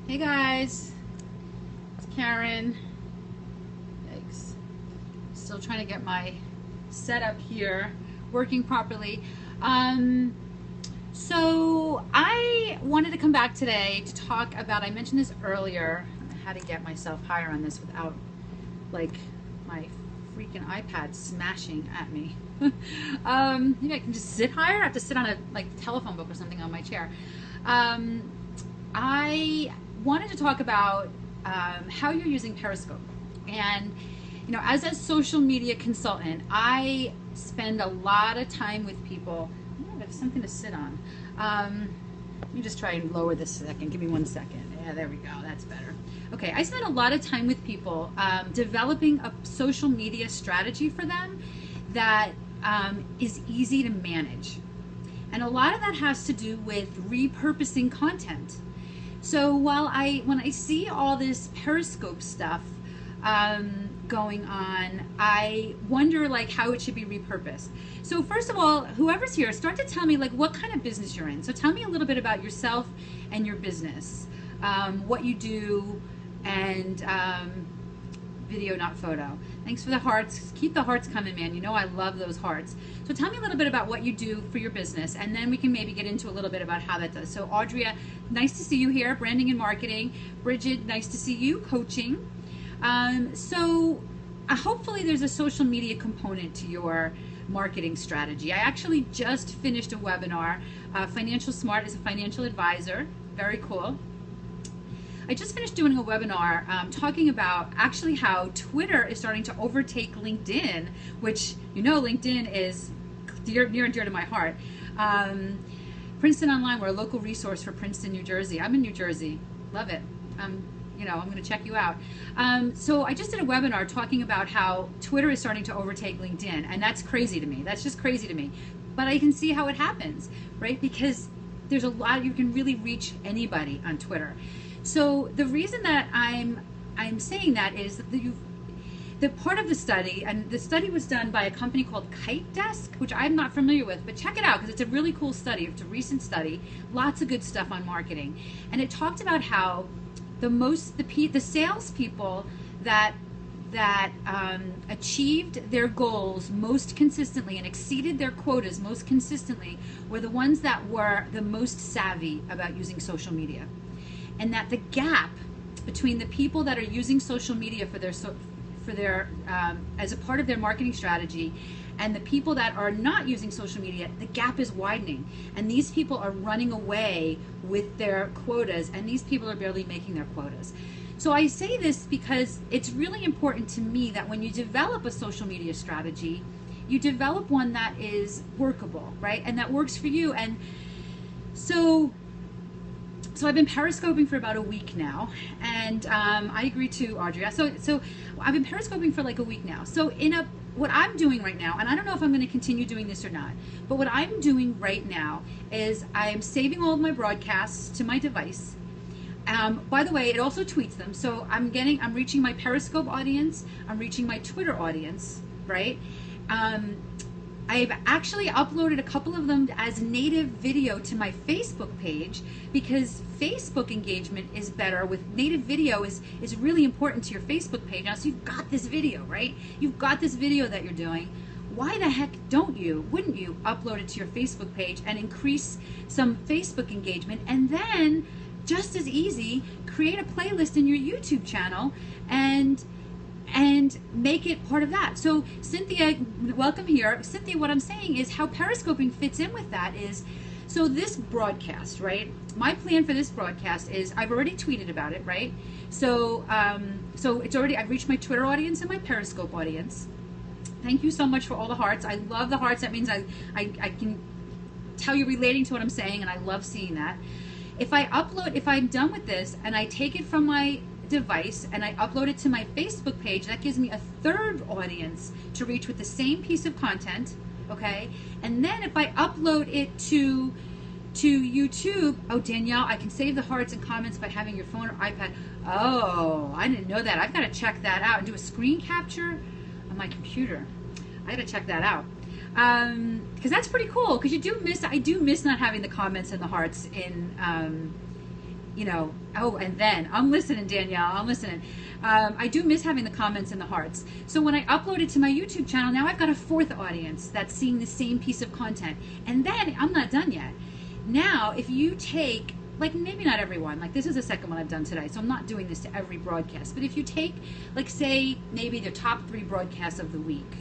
Hey guys, it's Karen. Yikes. Still trying to get my setup here working properly. So I wanted to come back today to talk about, I mentioned this earlier, how to get myself higher on this without like my freaking iPad smashing at me. Maybe I can just sit higher. I have to sit on a telephone book or something on my chair. I wanted to talk about how you're using Periscope. And, you know, as a social media consultant, I spend a lot of time with people. I have something to sit on. Let me just try and lower this a second. Give me 1 second. Yeah, there we go. That's better. Okay, I spend a lot of time with people developing a social media strategy for them that is easy to manage. And a lot of that has to do with repurposing content. So when I see all this Periscope stuff going on, I wonder how it should be repurposed. So first of all, whoever's here, start to tell me what kind of business you're in. So tell me a little bit about yourself and your business, what you do, and video, not photo. Thanks for the hearts. Keep the hearts coming, man. You know I love those hearts. So tell me a little bit about what you do for your business, and then we can maybe get into a little bit about how that does. So Audria, nice to see you here, branding and marketing. Bridget, nice to see you, coaching. Hopefully there's a social media component to your marketing strategy. I actually just finished a webinar. Financial Smart is a financial advisor. Very cool. I just finished doing a webinar talking about actually how Twitter is starting to overtake LinkedIn, which, you know, LinkedIn is near and dear to my heart. Princeton Online, we're a local resource for Princeton, New Jersey. I'm in New Jersey. Love it. You know, I'm going to check you out. So I just did a webinar talking about how Twitter is starting to overtake LinkedIn, and that's crazy to me. That's just crazy to me. But I can see how it happens, right? Because there's a lot, you can really reach anybody on Twitter. So the reason that I'm saying that is that the part of the study, and the study was done by a company called Kite Desk, which I'm not familiar with, but check it out because it's a really cool study. It's a recent study, lots of good stuff on marketing, and it talked about how the salespeople that achieved their goals most consistently and exceeded their quotas most consistently were the ones that were the most savvy about using social media. And that the gap between the people that are using social media for their as a part of their marketing strategy and the people that are not using social media, the gap is widening. And these people are running away with their quotas, and these people are barely making their quotas. So I say this because it's really important to me that when you develop a social media strategy, you develop one that is workable, right? And that works for you. And so I've been periscoping for about a week now, and I agree too, Audrey. So I've been periscoping for like a week now. So what I'm doing right now, and I don't know if I'm going to continue doing this or not, but what I'm doing right now is I am saving all of my broadcasts to my device. By the way, it also tweets them. So I'm reaching my Periscope audience. I'm reaching my Twitter audience, right? I've actually uploaded a couple of them as native video to my Facebook page because Facebook engagement is better with native video is really important to your Facebook page. Now, so you've got this video, right? You've got this video that you're doing. Why the heck wouldn't you upload it to your Facebook page and increase some Facebook engagement, and then just as easy, create a playlist in your YouTube channel and make it part of that. So Cynthia, welcome here. Cynthia, what I'm saying is how periscoping fits in with that is, so this broadcast, right? My plan for this broadcast is I've already tweeted about it, right? So it's already, I've reached my Twitter audience and my Periscope audience. Thank you so much for all the hearts. I love the hearts. That means I can tell you're relating to what I'm saying, and I love seeing that. If I'm done with this and I take it from my device and I upload it to my Facebook page, that gives me a third audience to reach with the same piece of content, okay? And then if I upload it to YouTube, oh, Danielle, I can save the hearts and comments by having your phone or iPad. Oh, I didn't know that. I've got to check that out and do a screen capture on my computer. I got to check that out. Because that's pretty cool, because I do miss not having the comments and the hearts you know, oh, and then I'm listening, Danielle, I'm listening. I do miss having the comments and the hearts. So when I upload it to my YouTube channel, now I've got a fourth audience that's seeing the same piece of content. And then I'm not done yet. Now, if you take, like, maybe not everyone, like this is the second one I've done today, so I'm not doing this to every broadcast, but if you take, like, say maybe the top 3 broadcasts of the week,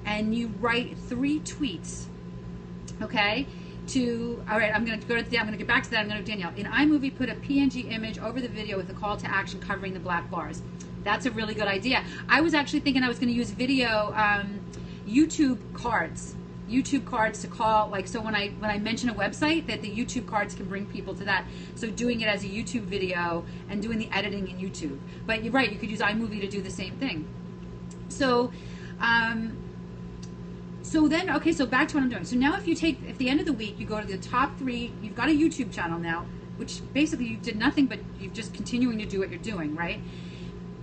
and you write 3 tweets, okay, all right, I'm going to get back to that. I'm going to, Danielle, in iMovie, put a PNG image over the video with a call to action covering the black bars. That's a really good idea. I was actually thinking I was going to use video, YouTube cards to call, like, so when I mention a website, that the YouTube cards can bring people to that. So doing it as a YouTube video and doing the editing in YouTube. But you're right, you could use iMovie to do the same thing. So, so then, okay, so back to what I'm doing. So now if at the end of the week, you go to the top 3, you've got a YouTube channel now, which basically you did nothing but you're just continuing to do what you're doing, right?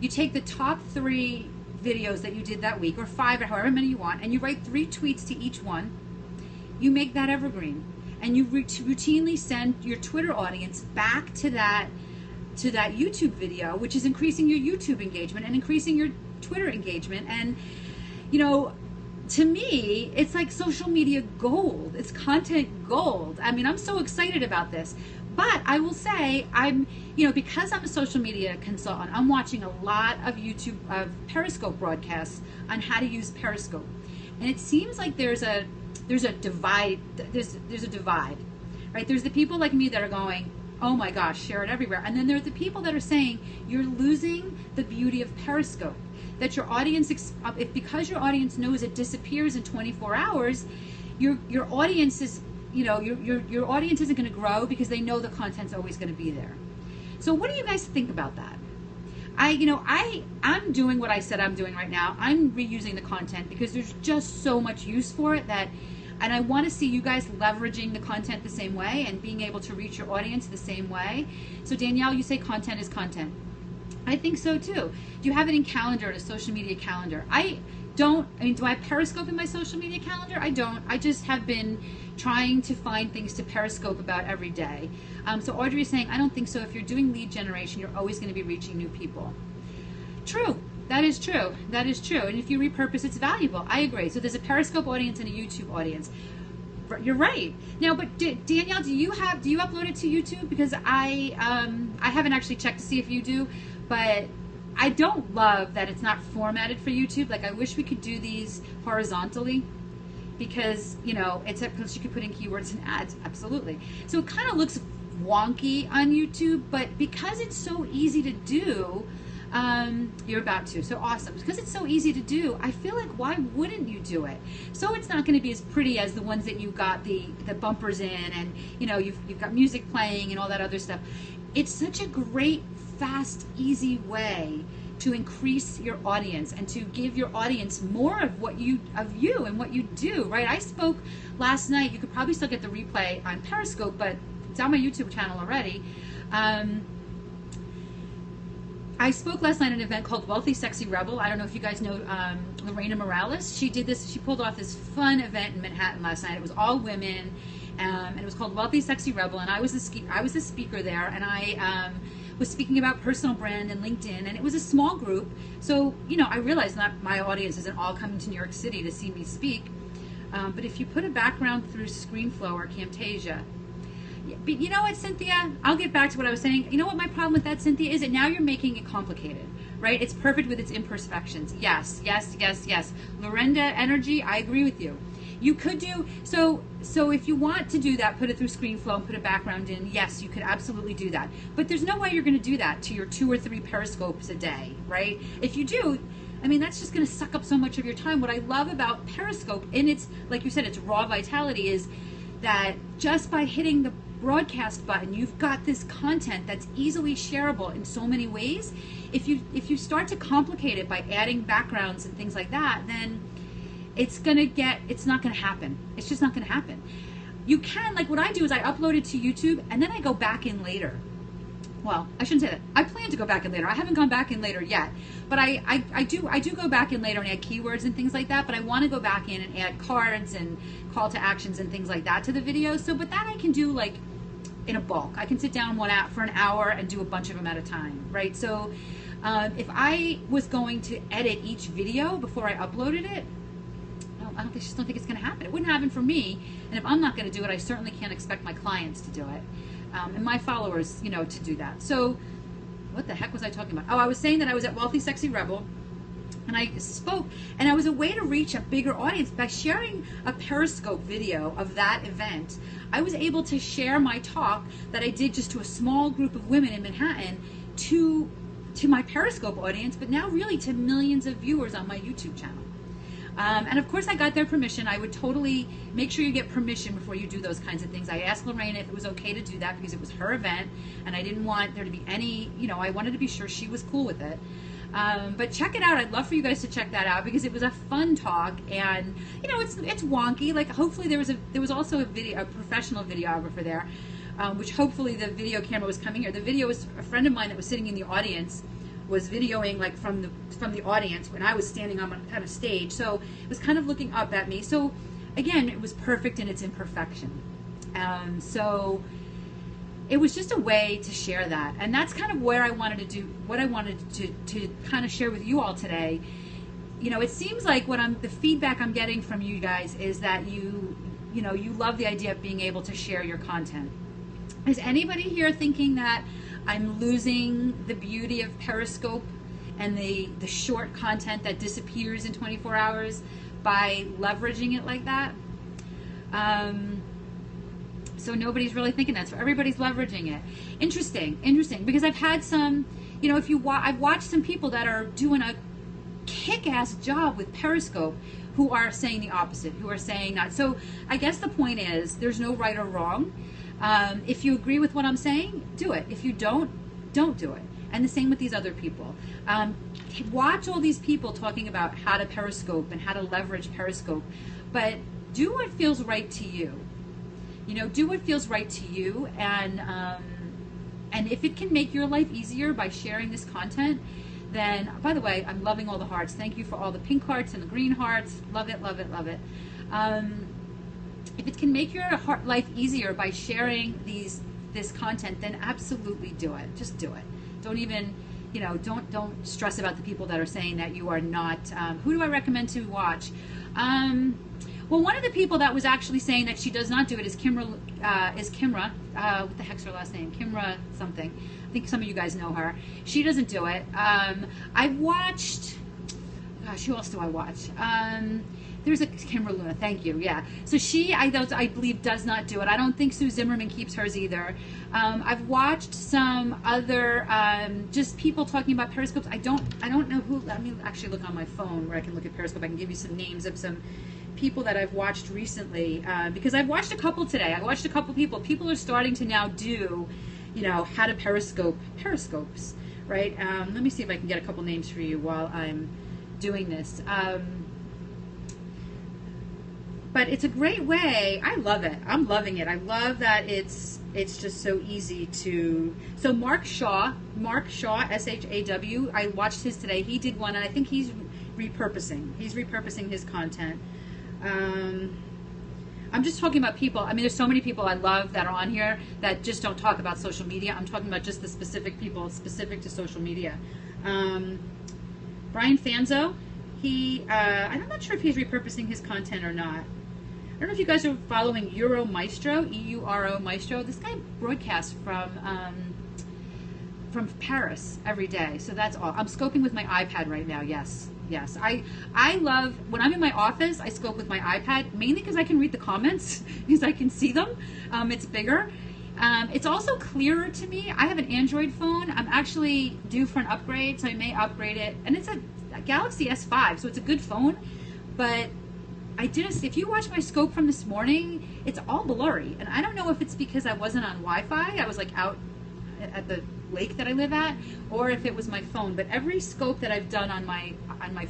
You take the top 3 videos that you did that week, or 5, or however many you want, and you write 3 tweets to each one. You make that evergreen, and you routinely send your Twitter audience back to that YouTube video, which is increasing your YouTube engagement and increasing your Twitter engagement. And, you know, to me, it's like social media gold. It's content gold. I mean, I'm so excited about this. But I will say, because I'm a social media consultant, I'm watching a lot of Periscope broadcasts on how to use Periscope. And it seems like there's a divide, right? There's the people like me that are going, oh my gosh, share it everywhere. And then there's the people that are saying, you're losing the beauty of Periscope. That your audience, because your audience knows it disappears in 24 hours, your audience is, your audience isn't going to grow because they know the content's always going to be there. So what do you guys think about that? I'm doing what I said I'm doing right now. I'm reusing the content because there's just so much use for it and I want to see you guys leveraging the content the same way and being able to reach your audience the same way. So Danielle, you say content is content. I think so too. Do you have it in calendar, a social media calendar? Do I have Periscope in my social media calendar? I don't. I just have been trying to find things to Periscope about every day. So Audrey is saying, I don't think so. If you're doing lead generation, you're always going to be reaching new people. True. That is true. That is true. And if you repurpose, it's valuable. I agree. So there's a Periscope audience and a YouTube audience. You're right. Now, but Danielle, do you upload it to YouTube? Because I haven't actually checked to see if you do, but I don't love that it's not formatted for YouTube. Like, I wish we could do these horizontally because, because you could put in keywords and ads. Absolutely. So it kind of looks wonky on YouTube, but because it's so easy to do, you're about to. So awesome. Because it's so easy to do, I feel like, why wouldn't you do it? So it's not going to be as pretty as the ones that you got the bumpers in and, you've got music playing and all that other stuff. It's such a great, fast, easy way to increase your audience and to give your audience more of you and what you do, right? I spoke last night. You could probably still get the replay on Periscope, but it's on my YouTube channel already. I spoke last night at an event called Wealthy Sexy Rebel. I don't know if you guys know Lorena Morales. She pulled off this fun event in Manhattan last night. It was all women, and it was called Wealthy Sexy Rebel, and I was the speaker there, and I was speaking about personal brand and LinkedIn, and it was a small group. So, I realized that my audience isn't all coming to New York City to see me speak, but if you put a background through ScreenFlow or Camtasia, but you know what, Cynthia? I'll get back to what I was saying. You know what my problem with that, Cynthia, is that now you're making it complicated, right? It's perfect with its imperfections. Yes, yes, yes, yes. Lorenda Energy, I agree with you. You could do, so if you want to do that, put it through ScreenFlow and put a background in, yes, you could absolutely do that. But there's no way you're going to do that to your 2 or 3 Periscopes a day, right? If you do, that's just going to suck up so much of your time. What I love about Periscope, and it's, like you said, it's raw vitality, is that just by hitting the broadcast button, you've got this content that's easily shareable in so many ways. If you start to complicate it by adding backgrounds and things like that, then it's not gonna happen. It's just not gonna happen. You can, like what I do is I upload it to YouTube and then I go back in later. Well, I shouldn't say that. I plan to go back in later. I haven't gone back in later yet, but I do go back in later and add keywords and things like that. But I want to go back in and add cards and call to actions and things like that to the video. So, but that I can do like in a bulk. I can sit down for an hour and do a bunch of them at a time, right? So if I was going to edit each video before I uploaded it, I just don't think it's going to happen. It wouldn't happen for me, and if I'm not going to do it, I certainly can't expect my clients to do it, and my followers, to do that. So what the heck was I talking about? Oh, I was saying that I was at Wealthy Sexy Rebel, and I spoke, and I was a way to reach a bigger audience by sharing a Periscope video of that event. I was able to share my talk that I did just to a small group of women in Manhattan to my Periscope audience, but now really to millions of viewers on my YouTube channel. And of course I got their permission. I would totally make sure you get permission before you do those kinds of things. I asked Lorraine if it was okay to do that because it was her event and I didn't want there to be any, I wanted to be sure she was cool with it. But check it out. I'd love for you guys to check that out because it was a fun talk, and it's wonky. Like, hopefully there was also a professional videographer there, which hopefully the video camera was coming here. The video was a friend of mine that was sitting in the audience was videoing like from the audience when I was standing on kind of stage, so it was kind of looking up at me. So again, it was perfect in its imperfection. So it was just a way to share that, and that's kind of where I wanted to do what I wanted to kind of share with you all today. It seems like the feedback I'm getting from you guys is that you love the idea of being able to share your content. Is anybody here thinking that I'm losing the beauty of Periscope and the short content that disappears in 24 hours by leveraging it like that? So nobody's really thinking that. So everybody's leveraging it. Interesting, because I've had some, I've watched some people that are doing a kick-ass job with Periscope who are saying the opposite, who are saying not. So I guess the point is there's no right or wrong. If you agree with what I'm saying, do it. If you don't do it. And the same with these other people. Watch all these people talking about how to Periscope and how to leverage Periscope, but do what feels right to you. Do what feels right to you, and if it can make your life easier by sharing this content, then, by the way, I'm loving all the hearts. Thank you for all the pink hearts and the green hearts. Love it, love it, love it. If it can make your life easier by sharing this content, then absolutely do it. Just do it. Don't even, don't stress about the people that are saying that you are not. Who do I recommend to watch? Well, one of the people that was actually saying that she does not do it is Kimra. What the heck's her last name? Kimra something. I think some of you guys know her. She doesn't do it. I've watched. Gosh, who else do I watch? There's a Kimra Luna, thank you, yeah. So she, I believe, does not do it. I don't think Sue Zimmerman keeps hers either. I've watched some other, just people talking about Periscopes. I don't know who. Let me actually look on my phone where I can look at Periscope. I can give you some names of some people that I've watched recently, because I've watched a couple today. I watched a couple people. People are starting to now do, how to Periscopes, right? Let me see if I can get a couple names for you while I'm doing this. But it's a great way. I love it. I'm loving it. I love that it's just so easy to. So Mark Shaw, S-H-A-W. I watched his today. He did one, and I think he's repurposing. He's repurposing his content. I'm just talking about people. I mean, there's so many people I love that are on here that just don't talk about social media. I'm talking about just the specific people specific to social media. Brian Fanzo. I'm not sure if he's repurposing his content or not. I don't know if you guys are following Euro Maestro, E-U-R-O Maestro. This guy broadcasts from Paris every day, so that's all. I'm scoping with my iPad right now. Yes. I love when I'm in my office. I scope with my iPad mainly because I can read the comments because I can see them. It's bigger. It's also clearer to me. I have an Android phone. I'm actually due for an upgrade, so I may upgrade it, and it's a Galaxy S5, so it's a good phone, but if you watch my scope from this morning, it's all blurry, and I don't know if it's because I wasn't on Wi-Fi, I was like out at the lake that I live at, or if it was my phone, but every scope that I've done on my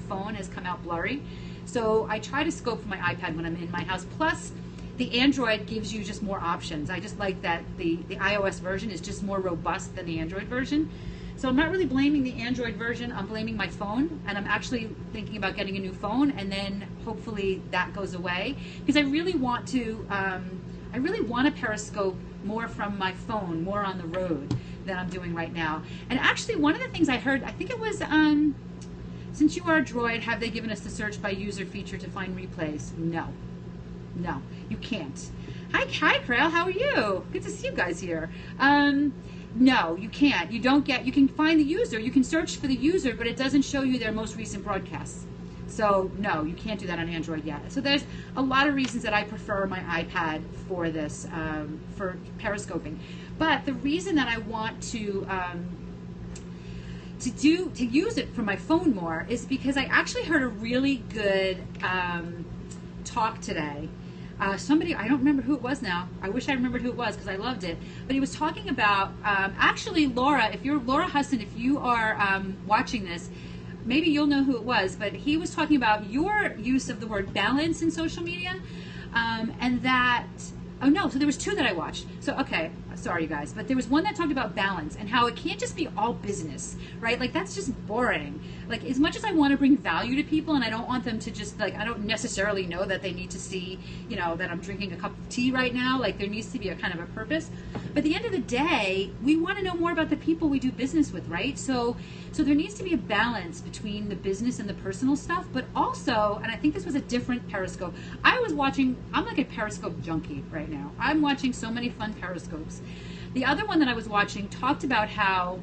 phone has come out blurry, so I try to scope from my iPad when I'm in my house. Plus, the Android gives you just more options. I just like that the iOS version is just more robust than the Android version. So I'm not really blaming the Android version, I'm blaming my phone, and I'm actually thinking about getting a new phone, and then hopefully that goes away, because I really want to Periscope more from my phone, more on the road than I'm doing right now. And actually, one of the things I heard, I think it was, since you are a droid, have they given us the search by user feature to find replays? No. No, you can't. Hi, Crail, how are you? Good to see you guys here. No, you can't. You can find the user, you can search for the user, but it doesn't show you their most recent broadcasts. So no, you can't do that on Android yet. So there's a lot of reasons that I prefer my iPad for this, for periscoping. But the reason that I want to use it for my phone more is because I actually heard a really good talk today. Somebody, I don't remember who it was now. I wish I remembered who it was because I loved it. But he was talking about, actually, Laura, if you're Laura Husson, if you are watching this, maybe you'll know who it was. But he was talking about your use of the word balance in social media, and that. Oh no, so there was two that I watched. So okay, sorry you guys, but there was one that talked about balance and how it can't just be all business, right? Like that's just boring. Like as much as I want to bring value to people and I don't want them to just like, I don't necessarily know that they need to see, you know, that I'm drinking a cup of tea right now. Like there needs to be a kind of a purpose. But at the end of the day, we want to know more about the people we do business with, right? So there needs to be a balance between the business and the personal stuff, but also, and I think this was a different Periscope. I was watching, I'm like a Periscope junkie right now. I'm watching so many fun Periscopes. The other one that I was watching talked about how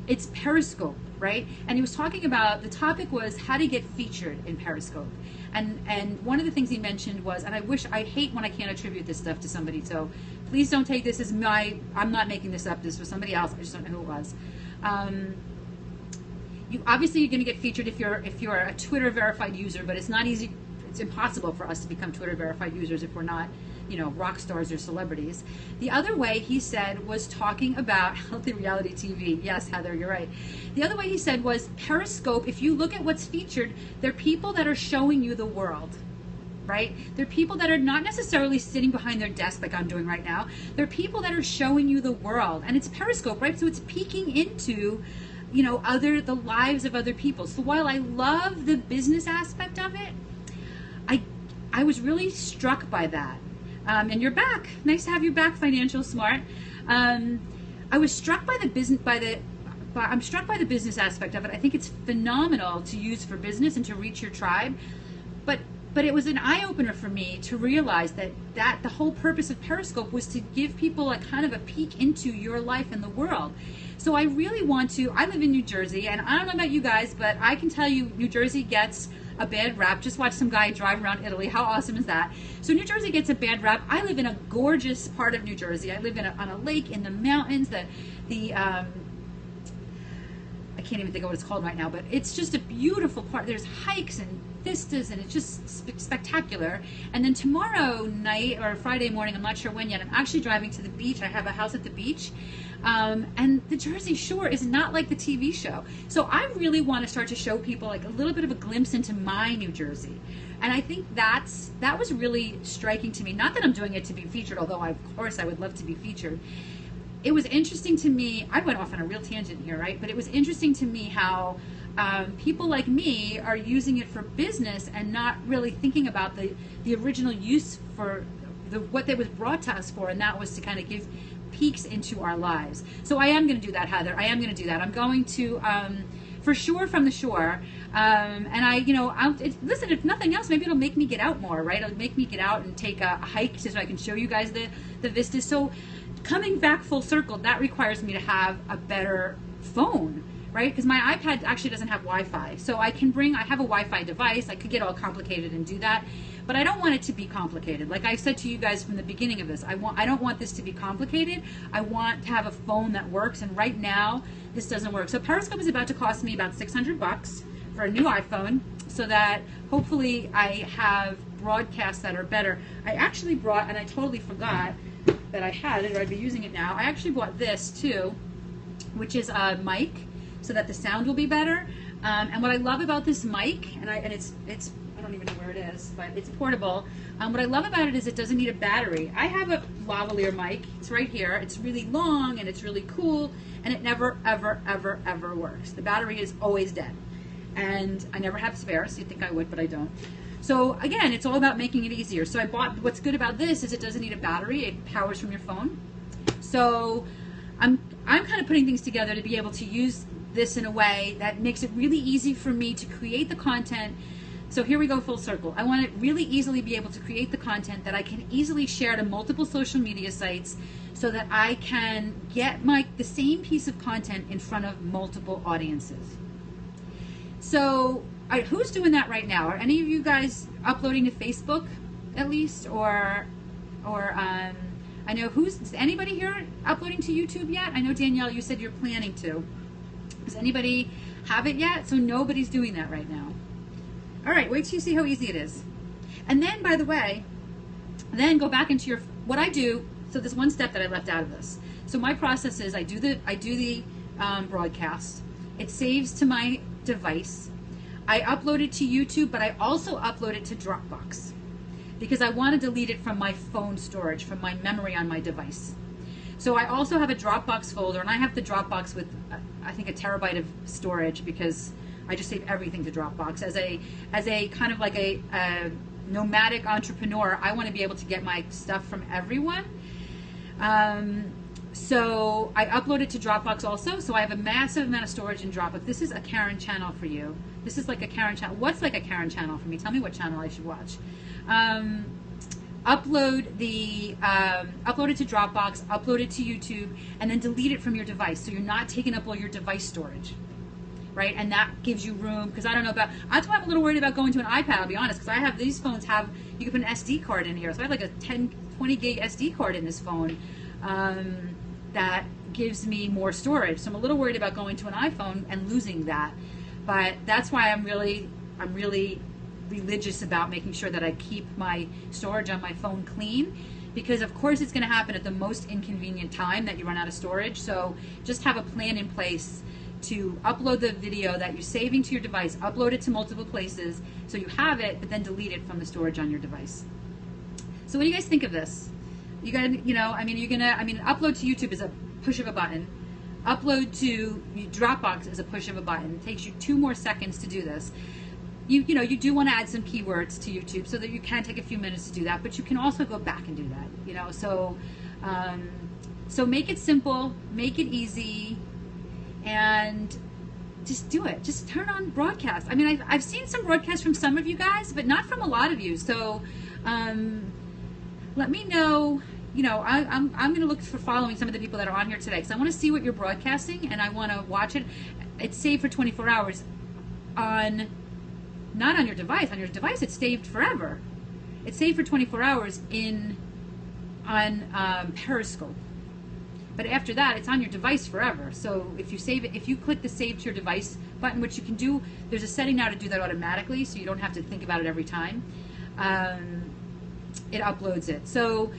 it's Periscope, right? And he was talking about, the topic was how to get featured in Periscope. And one of the things he mentioned was, and I hate when I can't attribute this stuff to somebody, so please don't take this as I'm not making this up, this was somebody else, I just don't know who it was. Obviously you're going to get featured if you're a Twitter verified user, but it's not easy, it's impossible for us to become Twitter verified users if we're not, you know, rock stars or celebrities. The other way he said was talking about healthy reality TV. Yes, Heather, you're right. The other way he said was Periscope, if you look at what's featured, they're people that are showing you the world, right? They're people that are not necessarily sitting behind their desk like I'm doing right now. They're people that are showing you the world. And it's Periscope, right? So it's peeking into, you know, the lives of other people. So while I love the business aspect of it, I was really struck by that. And you're back. Nice to have you back, Financial Smart. I was struck by the business, I'm struck by the business aspect of it. I think it's phenomenal to use for business and to reach your tribe. But it was an eye-opener for me to realize that the whole purpose of Periscope was to give people a kind of a peek into your life and the world. So I really want to, I live in New Jersey, and I don't know about you guys, but I can tell you New Jersey gets a bad rap. Just watch some guy drive around Italy. How awesome is that? So New Jersey gets a bad rap. I live in a gorgeous part of New Jersey. I live on a lake in the mountains. I can't even think of what it's called right now, but it's just a beautiful part. There's hikes and vistas, and it's just spectacular. And then tomorrow night or Friday morning, I'm not sure when yet, I'm actually driving to the beach. I have a house at the beach. And the Jersey Shore is not like the TV show. So I really want to start to show people like a little bit of a glimpse into my New Jersey. And I think that was really striking to me. Not that I'm doing it to be featured, although of course I would love to be featured. It was interesting to me, I went off on a real tangent here, right? But it was interesting to me how people like me are using it for business and not really thinking about the original use for what it was brought to us for, and that was to kind of give peeks into our lives. So I am going to do that, Heather. I am going to do that. I'm going to, for sure, from the shore. Listen, if nothing else, maybe it'll make me get out more, right? It'll make me get out and take a hike so I can show you guys the vistas. So coming back full circle, that requires me to have a better phone, right? Because my iPad actually doesn't have Wi-Fi. So I have a Wi-Fi device. I could get all complicated and do that. But I don't want it to be complicated. Like I said to you guys from the beginning of this, I don't want this to be complicated. I want to have a phone that works, and right now this doesn't work. So Periscope is about to cost me about $600 for a new iPhone, so that hopefully I have broadcasts that are better. I actually brought, and I totally forgot that I had it, or I'd be using it now. I actually bought this too, which is a mic, so that the sound will be better. And what I love about this mic, and it's I don't even know where it is, but it's portable. What I love about it is it doesn't need a battery. I have a lavalier mic. It's right here. It's really long and it's really cool, and it never, ever, ever, ever works. The battery is always dead, and I never have spares. You'd think I would, but I don't. So again, it's all about making it easier. So I bought, what's good about this is it doesn't need a battery. It powers from your phone. So I'm kind of putting things together to be able to use this in a way that makes it really easy for me to create the content. So here we go full circle. I want to really easily be able to create the content that I can easily share to multiple social media sites so that I can get the same piece of content in front of multiple audiences. So who's doing that right now? Are any of you guys uploading to Facebook at least? Or I know is anybody here uploading to YouTube yet? I know Danielle, you said you're planning to. Does anybody have it yet? So nobody's doing that right now. All right, wait till you see how easy it is. And then, by the way, then go back into what I do. So there's one step that I left out of this. So my process is I do the broadcast. It saves to my device. I upload it to YouTube, but I also upload it to Dropbox because I want to delete it from my phone storage, from my memory on my device. So I also have a Dropbox folder, and I have the Dropbox with I think 1 terabyte of storage because I just save everything to Dropbox. As a kind of like a nomadic entrepreneur, I want to be able to get my stuff from everyone. So I upload it to Dropbox also. So I have a massive amount of storage in Dropbox. This is a Karen channel for you. This is like a Karen channel. What's like a Karen channel for me? Tell me what channel I should watch. Upload it to Dropbox, upload it to YouTube, and then delete it from your device. So you're not taking up all your device storage, right? And that gives you room, because I don't know about, that's why I'm a little worried about going to an iPad, I'll be honest, because I have, these phones have, you can put an SD card in here. So I have like a 20 gig SD card in this phone that gives me more storage. So I'm a little worried about going to an iPhone and losing that. But that's why I'm really religious about making sure that I keep my storage on my phone clean, because of course it's going to happen at the most inconvenient time that you run out of storage. So just have a plan in place to upload the video that you're saving to your device, upload it to multiple places so you have it, but then delete it from the storage on your device. So what do you guys think of this? You gotta, upload to YouTube is a push of a button. Upload to Dropbox is a push of a button. It takes you 2 more seconds to do this. You do want to add some keywords to YouTube so that you can take a few minutes to do that, but you can also go back and do that, so make it simple, make it easy, and just do it. Just turn on broadcast. I mean, I've seen some broadcasts from some of you guys, but not from a lot of you. So let me know. I'm going to look for following some of the people that are on here today, because I want to see what you're broadcasting and I want to watch it. It's saved for 24 hours not on your device. On your device, it's saved forever. It's saved for 24 hours on Periscope. But after that, it's on your device forever. So if you save it, if you click the Save to Your Device button, which you can do, there's a setting now to do that automatically, so you don't have to think about it every time. It uploads it. So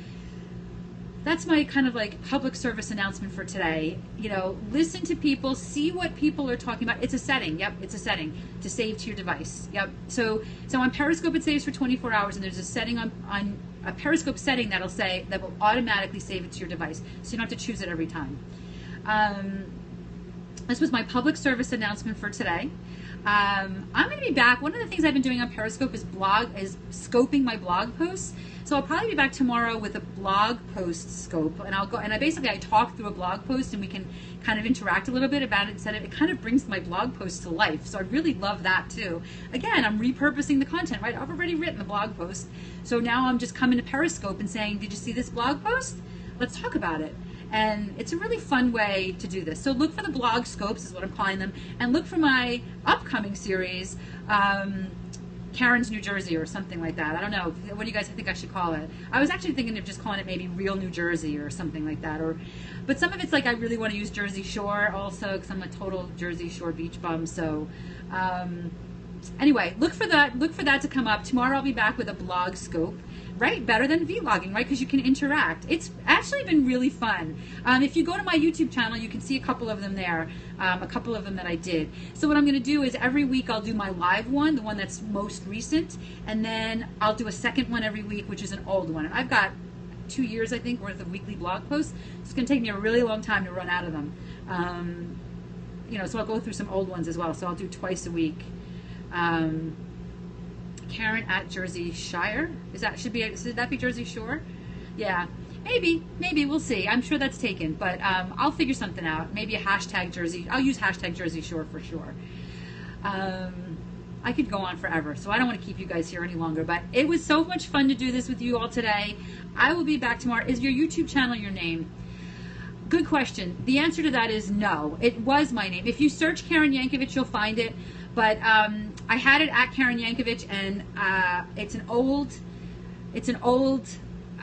that's my kind of like public service announcement for today. Listen to people, see what people are talking about. It's a setting. Yep, it's a setting to save to your device. Yep. So on Periscope it saves for 24 hours, and there's a setting on a Periscope setting that will automatically save it to your device, so you don't have to choose it every time. This was my public service announcement for today. I'm going to be back. One of the things I've been doing on Periscope is scoping my blog posts. So I'll probably be back tomorrow with a blog post scope, and I talk through a blog post, and we can kind of interact a little bit about it. It kind of brings my blog post to life. So I really love that too. Again, I'm repurposing the content, right? I've already written the blog post. So now I'm just coming to Periscope and saying, did you see this blog post? Let's talk about it. And it's a really fun way to do this. So look for the blog scopes, is what I'm calling them, and look for my upcoming series, Karen's New Jersey or something like that. I don't know. What do you guys think I should call it? I was actually thinking of just calling it maybe Real New Jersey or something like that. But some of it's like I really want to use Jersey Shore also, because I'm a total Jersey Shore beach bum. So anyway, look for that to come up. Tomorrow I'll be back with a blog scope. Right? Better than vlogging, right? Because you can interact. It's actually been really fun. If you go to my YouTube channel, you can see a couple of them there, a couple of them that I did. So what I'm going to do is every week I'll do my live one, the one that's most recent, and then I'll do a second one every week, which is an old one. And I've got 2 years, I think, worth of weekly blog posts. It's going to take me a really long time to run out of them. So I'll go through some old ones as well. So I'll do twice a week. Karen at Jersey Shire. Should that be Jersey Shore? Yeah. Maybe we'll see. I'm sure that's taken, but I'll figure something out. Maybe a hashtag Jersey. I'll use hashtag Jersey Shore for sure. I could go on forever, so I don't want to keep you guys here any longer, but it was so much fun to do this with you all today. I will be back tomorrow. Is your YouTube channel your name? Good question. The answer to that is no. It was my name. If you search Karen Yankovich, you'll find it, but I had it at Karen Yankovich, and it's an old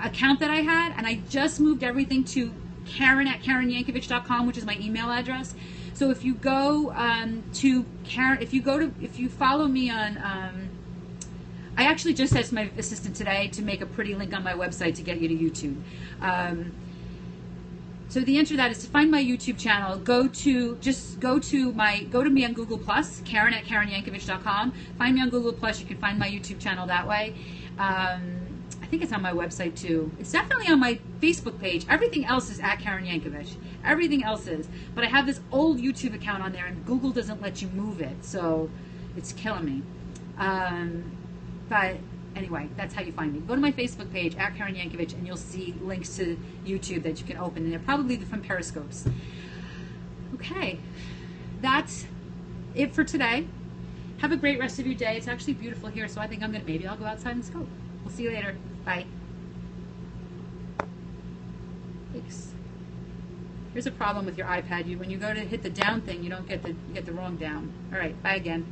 account that I had, and I just moved everything to Karen@KarenYankovich.com, which is my email address. So if you go to Karen, if you follow me on, I actually just asked my assistant today to make a pretty link on my website to get you to YouTube. So the answer to that is to find my YouTube channel. Go to me on Google Plus, Karen@KarenYankovich.com. Find me on Google Plus. You can find my YouTube channel that way. I think it's on my website too. It's definitely on my Facebook page. Everything else is at Karen Yankovich. Everything else is. But I have this old YouTube account on there, and Google doesn't let you move it, so it's killing me. But anyway, that's how you find me. Go to my Facebook page at Karen Yankovich, and you'll see links to YouTube that you can open, and they're probably from Periscopes. Okay, that's it for today. Have a great rest of your day. It's actually beautiful here, so I think maybe I'll go outside and scope. We'll see you later. Bye. Thanks. Here's a problem with your iPad. When you go to hit the down thing, you get the wrong down. All right. Bye again.